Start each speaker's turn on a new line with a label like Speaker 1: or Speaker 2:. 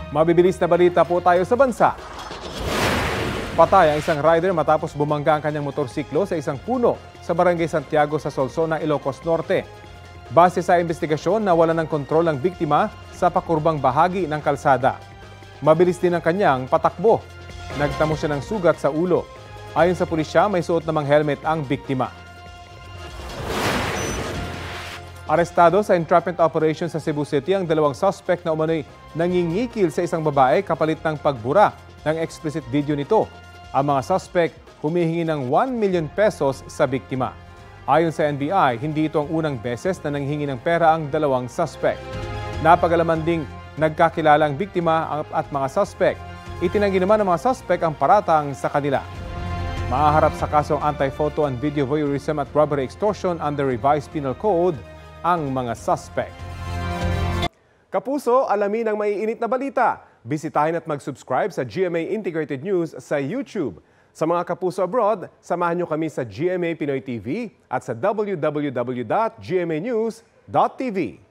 Speaker 1: Mabibilis na balita po tayo sa bansa. Patay ang isang rider matapos bumangga ang kanyang motorsiklo sa isang puno sa Barangay Santiago sa Solsona, Ilocos Norte. Base sa investigasyon, nawalan ng kontrol ang biktima sa pakurbang bahagi ng kalsada. Mabilis din ang kanyang patakbo. Nagtamo siya ng sugat sa ulo. Ayon sa pulisya, may suot namang helmet ang biktima. Arestado sa entrapment operation sa Cebu City ang dalawang suspect na umano'y nangingikil sa isang babae kapalit ng pagbura ng explicit video nito. Ang mga suspect humihingi ng 1 million pesos sa biktima. Ayon sa NBI, hindi ito ang unang beses na nanghingi ng pera ang dalawang suspect. Napagalaman ding nagkakilala ang biktima at mga suspect. Itinanggi naman ng mga suspect ang paratang sa kanila. Maaharap sa kasong anti-photo and video voyeurism at robbery extortion under revised penal code ang mga suspect. Kapuso, alamin ang maiinit na balita. Bisitahin at mag-subscribe sa GMA Integrated News sa YouTube. Sa mga kapuso abroad, samahan nyo kami sa GMA Pinoy TV at sa www.gmanews.tv.